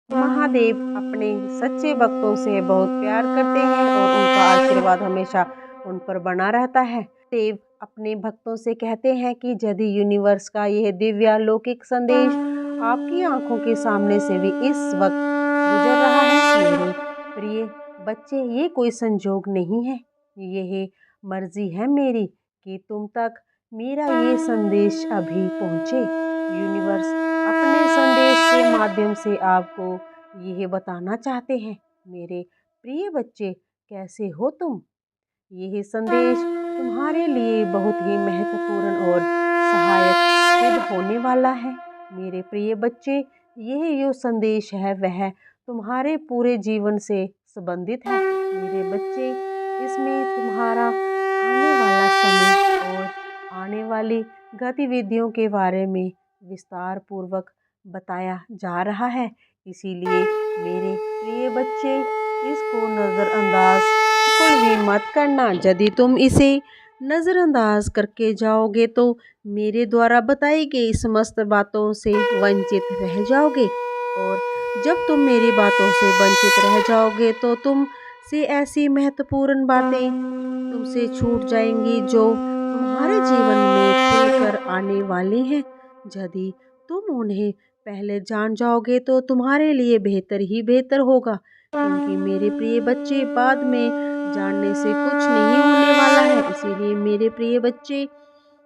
महादेव अपने सच्चे भक्तों से बहुत प्यार करते हैं और उनका आशीर्वाद हमेशा उन पर बना रहता है। देव अपने भक्तों से कहते हैं कि यदि यूनिवर्स का यह दिव्य अलौकिक संदेश आपकी आंखों के सामने से भी इस वक्त गुजर रहा है, मेरे प्रिय बच्चे, ये कोई संजोग नहीं है, यह मर्जी है मेरी कि तुम तक मेरा ये संदेश अभी पहुँचे। यूनिवर्स अपने संदेश के माध्यम से आपको यह बताना चाहते हैं, मेरे प्रिय बच्चे, कैसे हो तुम। यह संदेश तुम्हारे लिए बहुत ही महत्वपूर्ण और सहायक सिद्ध होने वाला है। मेरे प्रिय बच्चे, यह जो संदेश है वह तुम्हारे पूरे जीवन से संबंधित है। मेरे बच्चे, इसमें तुम्हारा आने वाला समय और आने वाली गतिविधियों के बारे में विस्तार पूर्वक बताया जा रहा है। इसीलिए मेरे प्रिय बच्चे, इसको नज़रअंदाज बिल्कुल भी मत करना। यदि तुम इसे नज़रअंदाज करके जाओगे तो मेरे द्वारा बताई गई समस्त बातों से वंचित रह जाओगे, और जब तुम मेरी बातों से वंचित रह जाओगे तो तुम से ऐसी महत्वपूर्ण बातें तुमसे छूट जाएंगी जो तुम्हारे जीवन में खुलकर आने वाली हैं। यदि तुम उन्हें पहले जान जाओगे तो तुम्हारे लिए बेहतर ही बेहतर होगा, क्योंकि मेरे प्रिय बच्चे, बाद में जानने से कुछ नहीं होने वाला है। इसीलिए मेरे प्रिय बच्चे,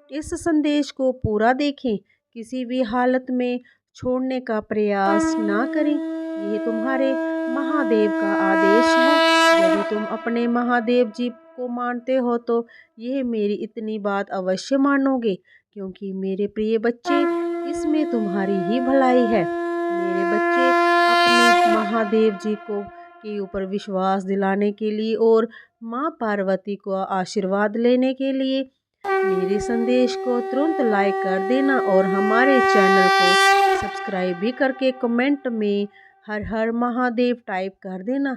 इस संदेश को पूरा देखें, किसी भी हालत में छोड़ने का प्रयास ना करें। यह तुम्हारे महादेव का आदेश है। यदि तुम अपने महादेव जी को मानते हो तो यह मेरी इतनी बात अवश्य मानोगे, क्योंकि मेरे प्रिय बच्चे, इसमें तुम्हारी ही भलाई है। मेरे बच्चे, अपने महादेव जी को के ऊपर विश्वास दिलाने के लिए और माँ पार्वती को आशीर्वाद लेने के लिए मेरे संदेश को तुरंत लाइक कर देना और हमारे चैनल को सब्सक्राइब भी करके कमेंट में हर हर महादेव टाइप कर देना।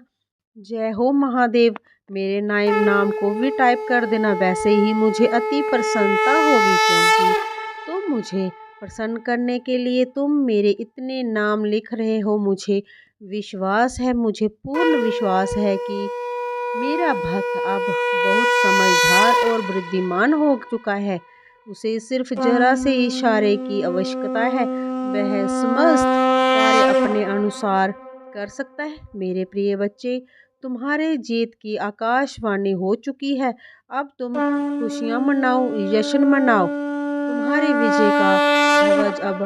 जय हो महादेव मेरे नाम को भी टाइप कर देना। वैसे ही मुझे अति प्रसन्नता होगी, क्योंकि तुम मुझे प्रसन्न करने के लिए तुम मेरे इतने नाम लिख रहे हो। मुझे विश्वास है, मुझे पूर्ण विश्वास है कि मेरा भक्त अब बहुत समझदार और बुद्धिमान हो चुका है। उसे सिर्फ जरा से इशारे की आवश्यकता है, वह समस्त कार्य अपने अनुसार कर सकता है। मेरे प्रिय बच्चे, तुम्हारे जीत की आकाशवाणी हो चुकी है। अब तुम खुशियाँ मनाओ, जश्न मनाओ। तुम्हारी विजय का ध्वज अब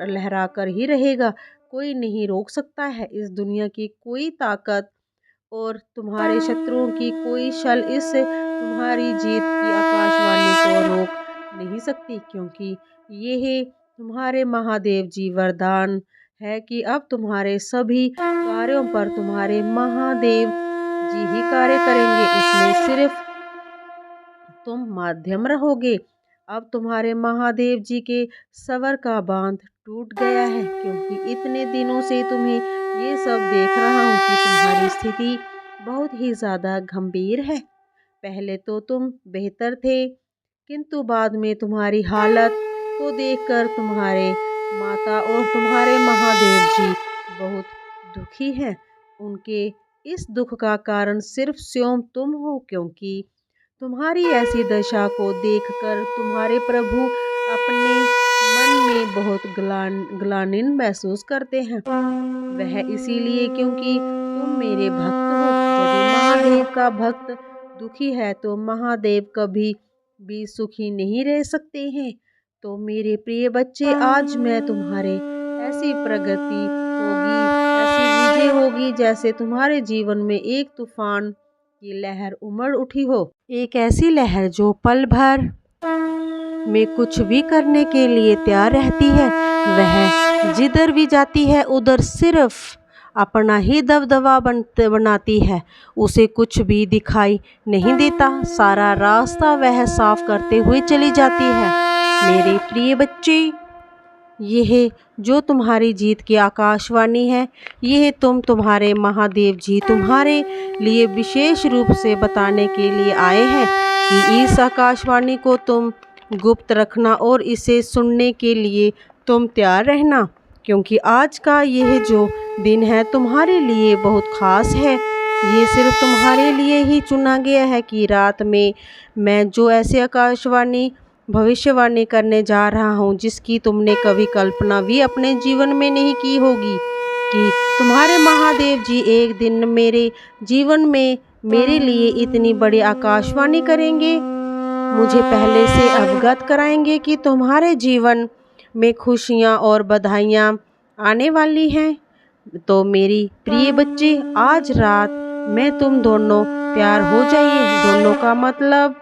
लहरा कर ही रहेगा। कोई नहीं रोक सकता है। इस दुनिया की कोई ताकत और तुम्हारे शत्रुओं की कोई छल इस तुम्हारी जीत की आकाशवाणी को रोक नहीं सकती, क्योंकि यह तुम्हारे महादेव जी वरदान है कि अब तुम्हारे सभी कार्यों पर तुम्हारे महादेव जी ही कार्य करेंगे। इसमें सिर्फ तुम माध्यम रहोगे। अब तुम्हारे महादेव जी के सबर का बांध टूट गया है, क्योंकि इतने दिनों से तुम्हें ये सब देख रहा हूँ कि तुम्हारी स्थिति बहुत ही ज़्यादा गंभीर है। पहले तो तुम बेहतर थे, किंतु बाद में तुम्हारी हालत को देखकर तुम्हारे माता और तुम्हारे महादेव जी बहुत दुखी हैं। उनके इस दुख का कारण सिर्फ स्वयं तुम हो, क्योंकि तुम्हारी ऐसी दशा को देखकर तुम्हारे प्रभु अपने मन में बहुत ग्लानि महसूस करते हैं। वह इसीलिए क्योंकि तुम मेरे भक्त हो। यदि महादेव का भक्त दुखी है तो महादेव कभी भी सुखी नहीं रह सकते हैं। तो मेरे प्रिय बच्चे, आज मैं तुम्हारे ऐसी प्रगति होगी, ऐसी विजय होगी, जैसे तुम्हारे जीवन में एक तूफान की लहर उमड़ उठी हो। एक ऐसी लहर जो पल भर में कुछ भी करने के लिए तैयार रहती है। वह जिधर भी जाती है उधर सिर्फ अपना ही दबदबा बनाती है। उसे कुछ भी दिखाई नहीं देता। सारा रास्ता वह साफ करते हुए चली जाती है। मेरे प्रिय बच्चे, यह जो तुम्हारी जीत की आकाशवाणी है, यह तुम्हारे महादेव जी तुम्हारे लिए विशेष रूप से बताने के लिए आए हैं कि इस आकाशवाणी को तुम गुप्त रखना और इसे सुनने के लिए तुम तैयार रहना। क्योंकि आज का यह जो दिन है तुम्हारे लिए बहुत खास है। ये सिर्फ तुम्हारे लिए ही चुना गया है कि रात में मैं जो ऐसे आकाशवाणी भविष्यवाणी करने जा रहा हूँ जिसकी तुमने कभी कल्पना भी अपने जीवन में नहीं की होगी, कि तुम्हारे महादेव जी एक दिन मेरे जीवन में मेरे लिए इतनी बड़ी आकाशवाणी करेंगे, मुझे पहले से अवगत कराएंगे कि तुम्हारे जीवन में खुशियाँ और बधाइयाँ आने वाली हैं। तो मेरी प्रिय बच्चे, आज रात मैं तुम दोनों प्यार हो जाइए। दोनों का मतलब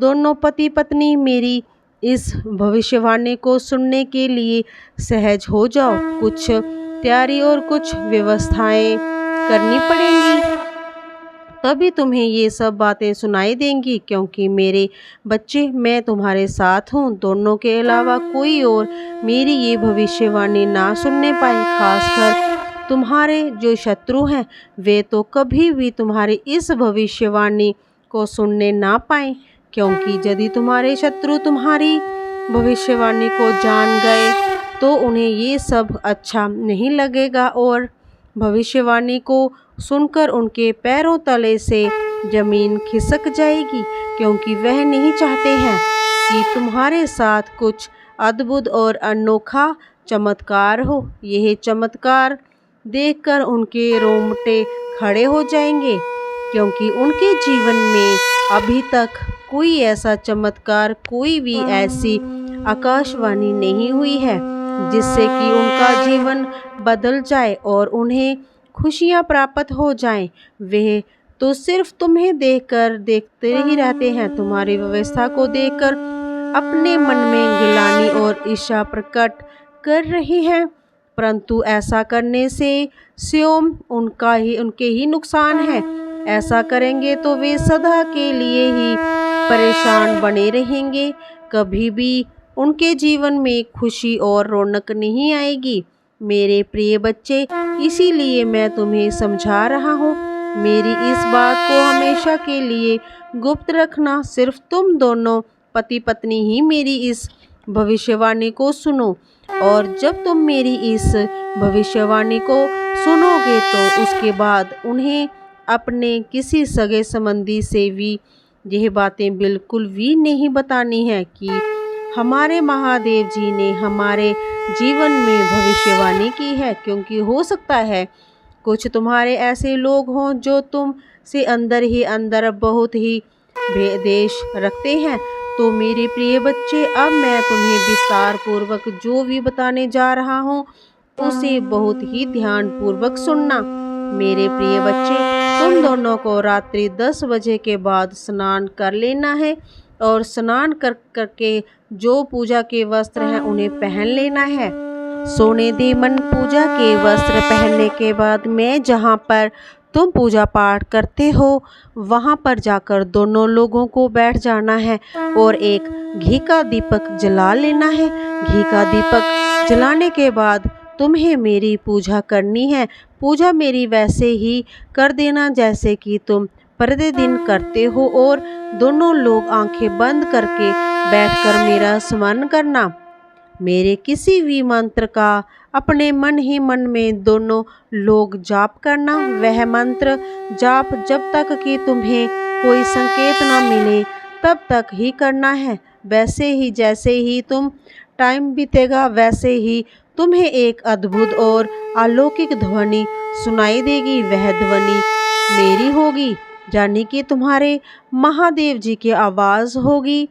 दोनों पति पत्नी मेरी इस भविष्यवाणी को सुनने के लिए सहज हो जाओ। कुछ तैयारी और कुछ व्यवस्थाएं करनी पड़ेंगी, तभी तुम्हें ये सब बातें सुनाई देंगी। क्योंकि मेरे बच्चे, मैं तुम्हारे साथ हूँ। दोनों के अलावा कोई और मेरी ये भविष्यवाणी ना सुनने पाए। खासकर तुम्हारे जो शत्रु हैं, वे तो कभी भी तुम्हारी इस भविष्यवाणी को सुनने ना पाए। क्योंकि यदि तुम्हारे शत्रु तुम्हारी भविष्यवाणी को जान गए तो उन्हें ये सब अच्छा नहीं लगेगा और भविष्यवाणी को सुनकर उनके पैरों तले से जमीन खिसक जाएगी। क्योंकि वह नहीं चाहते हैं कि तुम्हारे साथ कुछ अद्भुत और अनोखा चमत्कार हो। यह चमत्कार देखकर उनके रोंगटे खड़े हो जाएंगे, क्योंकि उनके जीवन में अभी तक कोई ऐसा चमत्कार, कोई भी ऐसी आकाशवाणी नहीं हुई है जिससे कि उनका जीवन बदल जाए और उन्हें खुशियाँ प्राप्त हो जाएं। वे तो सिर्फ तुम्हें देखकर देखते ही रहते हैं, तुम्हारी व्यवस्था को देखकर अपने मन में गिलानी और ईर्ष्या प्रकट कर रही हैं। परंतु ऐसा करने से स्वयं उनके ही नुकसान है। ऐसा करेंगे तो वे सदा के लिए ही परेशान बने रहेंगे। कभी भी उनके जीवन में खुशी और रौनक नहीं आएगी। मेरे प्रिय बच्चे, इसीलिए मैं तुम्हें समझा रहा हूँ। मेरी इस बात को हमेशा के लिए गुप्त रखना। सिर्फ तुम दोनों पति पत्नी ही मेरी इस भविष्यवाणी को सुनो। और जब तुम मेरी इस भविष्यवाणी को सुनोगे तो उसके बाद उन्हें अपने किसी सगे संबंधी से भी यह बातें बिल्कुल भी नहीं बतानी है कि हमारे महादेव जी ने हमारे जीवन में भविष्यवाणी की है। क्योंकि हो सकता है कुछ तुम्हारे ऐसे लोग हों जो तुम से अंदर ही अंदर बहुत ही द्वेष रखते हैं। तो मेरे प्रिय बच्चे, अब मैं तुम्हें विस्तार पूर्वक जो भी बताने जा रहा हूँ उसे बहुत ही ध्यान पूर्वक सुनना। मेरे प्रिय बच्चे, तुम दोनों को रात्रि 10 बजे के बाद स्नान कर लेना है और स्नान करके जो पूजा के वस्त्र हैं उन्हें पहन लेना है। सोने दे मन पूजा के वस्त्र पहनने के बाद मैं जहाँ पर तुम पूजा पाठ करते हो वहाँ पर जाकर दोनों लोगों को बैठ जाना है और एक घी का दीपक जला लेना है। घी का दीपक जलाने के बाद तुम्हें मेरी पूजा करनी है। पूजा मेरी वैसे ही कर देना जैसे कि तुम प्रतिदिन करते हो और दोनों लोग आंखें बंद करके बैठकर मेरा स्मरण करना। मेरे किसी भी मंत्र का अपने मन ही मन में दोनों लोग जाप करना। वह मंत्र जाप जब तक कि तुम्हें कोई संकेत ना मिले तब तक ही करना है। वैसे ही जैसे ही तुम टाइम बीतेगा वैसे ही तुम्हें एक अद्भुत और अलौकिक ध्वनि सुनाई देगी। वह ध्वनि मेरी होगी, यानी कि तुम्हारे महादेव जी की आवाज़ होगी।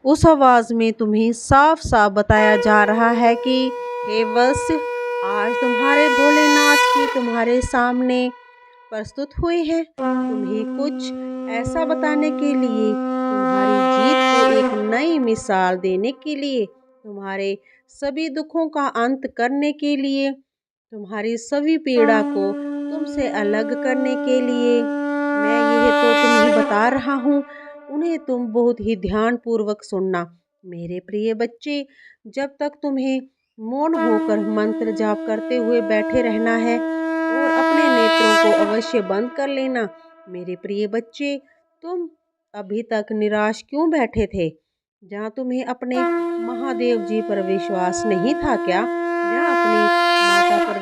उस आवाज़ में तुम्हें साफ साफ बताया जा रहा है कि हे वत्स, आज तुम्हारे भोलेनाथ जी तुम्हारे सामने प्रस्तुत हुए हैं। तुम्हें कुछ ऐसा बताने के लिए, तुम्हारी जीत को एक नई मिसाल देने के लिए, तुम्हारे सभी दुखों का अंत करने के लिए, तुम्हारी सभी पीड़ा को तुमसे अलग करने के लिए मैं यह तो तुम्हें बता रहा हूँ। उन्हें तुम बहुत ही ध्यान पूर्वक सुनना। मेरे प्रिय बच्चे, जब तक तुम्हें मौन होकर मंत्र जाप करते हुए बैठे रहना है और अपने नेत्रों को अवश्य बंद कर लेना। मेरे प्रिय बच्चे, तुम अभी तक निराश क्यों बैठे थे? जहाँ तुम्हें अपने महादेव जी पर विश्वास नहीं था क्या? जहाँ अपनी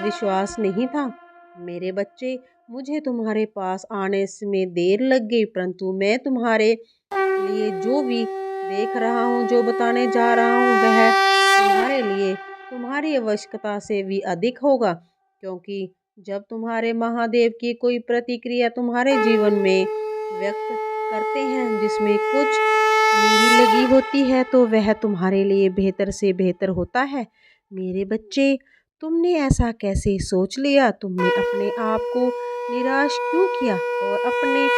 विश्वास नहीं था। मेरे बच्चे, मुझे तुम्हारे पास आने में देर लग गई, परंतु मैं तुम्हारे लिए जो भी देख रहा हूँ, जो बताने जा रहा हूँ, वह तुम्हारे लिए तुम्हारी आवश्यकता से भी अधिक होगा। क्योंकि जब तुम्हारे महादेव की कोई प्रतिक्रिया तुम्हारे जीवन में व्यक्त करते हैं जिसमें कुछ मेरी लगी होती है, तो वह तुम्हारे लिए बेहतर से बेहतर होता है। मेरे बच्चे, तुमने ऐसा कैसे सोच लिया? तुमने अपने आप को निराश क्यों किया और तुम्हें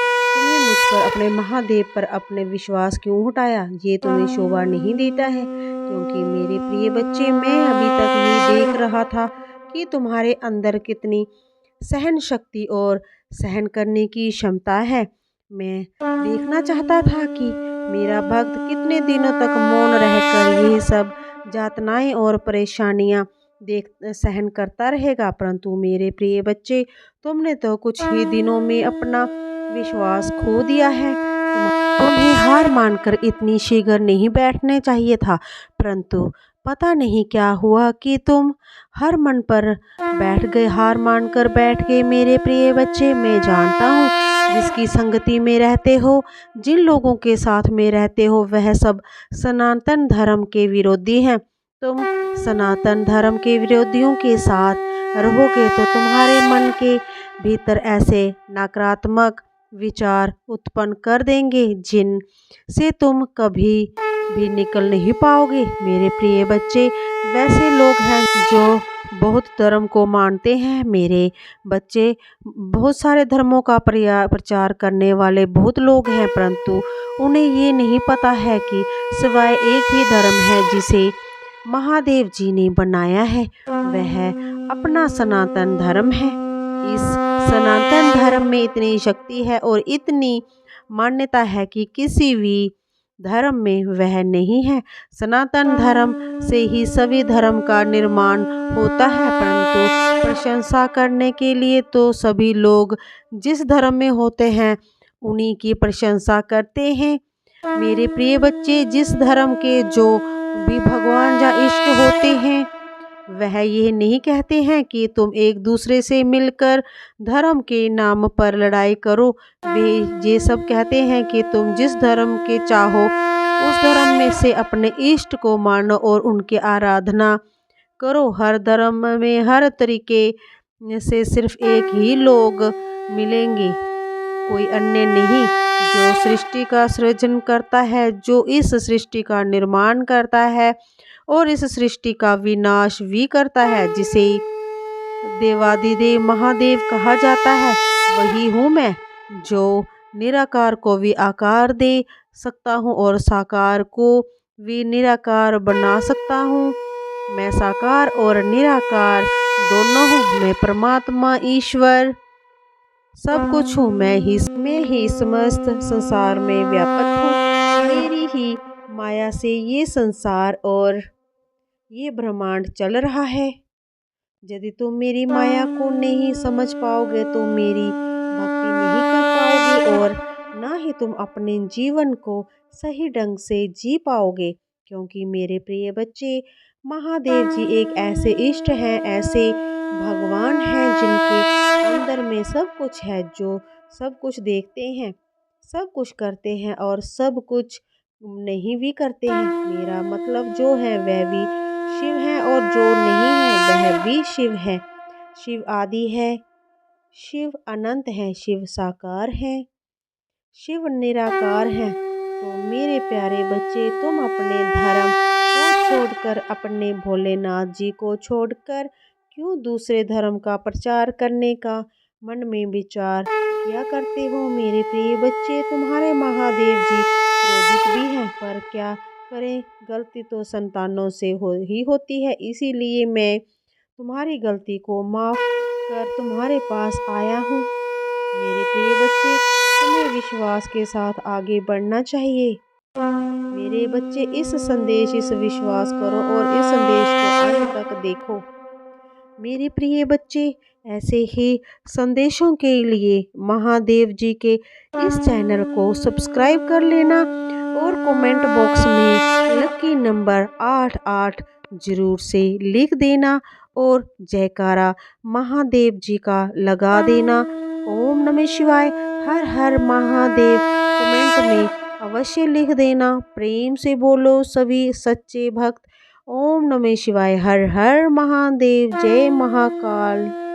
मुझ पर, अपने महादेव पर अपने विश्वास क्यों हटाया? ये तुम्हें शोभा नहीं देता है। क्योंकि मेरे प्रिय बच्चे, मैं अभी तक ये देख रहा था कि तुम्हारे अंदर कितनी सहन शक्ति और सहन करने की क्षमता है। मैं देखना चाहता था कि मेरा भक्त कितने दिनों तक मौन रहकर ये सब यातनाएं और परेशानियां सहन करता रहेगा। परंतु मेरे प्रिय बच्चे, तुमने तो कुछ ही दिनों में अपना विश्वास खो दिया है। तुम्हें हार मानकर इतनी शीघ्र नहीं बैठने चाहिए था, परंतु पता नहीं क्या हुआ कि तुम हर मन पर बैठ गए, हार मानकर बैठ गए। मेरे प्रिय बच्चे, मैं जानता हूँ जिसकी संगति में रहते हो, जिन लोगों के साथ में रहते हो, वह सब सनातन धर्म के विरोधी हैं। तुम सनातन धर्म के विरोधियों के साथ रहोगे तो तुम्हारे मन के भीतर ऐसे नकारात्मक विचार उत्पन्न कर देंगे जिन से तुम कभी भी निकल नहीं पाओगे। मेरे प्रिय बच्चे, वैसे लोग हैं जो बहुत धर्म को मानते हैं। मेरे बच्चे, बहुत सारे धर्मों का प्रचार करने वाले बहुत लोग हैं, परंतु उन्हें ये नहीं पता है कि सिवाय एक ही धर्म है जिसे महादेव जी ने बनाया है, वह अपना सनातन धर्म है। इस सनातन धर्म में इतनी शक्ति है और इतनी मान्यता है कि किसी भी धर्म में वह नहीं है। सनातन धर्म से ही सभी धर्म का निर्माण होता है, परंतु प्रशंसा करने के लिए तो सभी लोग जिस धर्म में होते हैं उन्हीं की प्रशंसा करते हैं। मेरे प्रिय बच्चे, जिस धर्म के जो भी भगवान या इष्ट होते हैं, वह ये नहीं कहते हैं कि तुम एक दूसरे से मिलकर धर्म के नाम पर लड़ाई करो। वे ये सब कहते हैं कि तुम जिस धर्म के चाहो उस धर्म में से अपने इष्ट को मानो और उनकी आराधना करो। हर धर्म में हर तरीके से सिर्फ एक ही लोग मिलेंगे, कोई अन्य नहीं। जो सृष्टि का सृजन करता है, जो इस सृष्टि का निर्माण करता है और इस सृष्टि का विनाश भी करता है, जिसे देवादिदेव महादेव कहा जाता है, वही हूँ मैं, जो निराकार को भी आकार दे सकता हूँ और साकार को भी निराकार बना सकता हूँ। मैं साकार और निराकार दोनों हूँ। मैं परमात्मा, ईश्वर, सब कुछ हूँ। मैं ही समस्त संसार में व्यापक हूँ। मेरी ही माया से ये संसार और ये ब्रह्मांड चल रहा है। यदि तुम मेरी माया को नहीं समझ पाओगे तो मेरी भक्ति नहीं कर पाओगे और ना ही तुम अपने जीवन को सही ढंग से जी पाओगे। क्योंकि मेरे प्रिय बच्चे, महादेव जी एक ऐसे इष्ट हैं, ऐसे भगवान हैं जिनके अंदर में सब कुछ है, जो सब कुछ देखते हैं, सब कुछ करते हैं और सब कुछ नहीं भी करते हैं। मेरा मतलब जो है वह भी शिव है और जो नहीं है वह भी शिव है। शिव आदि है, शिव अनंत है, शिव साकार है, शिव निराकार है। तो मेरे प्यारे बच्चे, तुम अपने धर्म को छोड़कर, अपने भोलेनाथ जी को छोड़कर क्यों दूसरे धर्म का प्रचार करने का मन में विचार किया करते हो? मेरे प्रिय बच्चे, तुम्हारे महादेव जी क्रोधित भी हैं, पर क्या करें, गलती तो संतानों से ही होती है। इसीलिए मैं तुम्हारी गलती को माफ़ कर तुम्हारे पास आया हूँ। मेरे प्रिय बच्चे, तुम्हें विश्वास के साथ आगे बढ़ना चाहिए। मेरे बच्चे, इस विश्वास करो और इस संदेश को अंत तक देखो। मेरे प्रिय बच्चे, ऐसे ही संदेशों के लिए महादेव जी के इस चैनल को सब्सक्राइब कर लेना और कमेंट बॉक्स में लकी नंबर 88 जरूर से लिख देना और जयकारा महादेव जी का लगा देना। ओम नमः शिवाय। हर हर महादेव कमेंट में अवश्य लिख देना। प्रेम से बोलो सभी सच्चे भक्त। ओम नमः शिवाय। हर हर महादेव। जय महाकाल।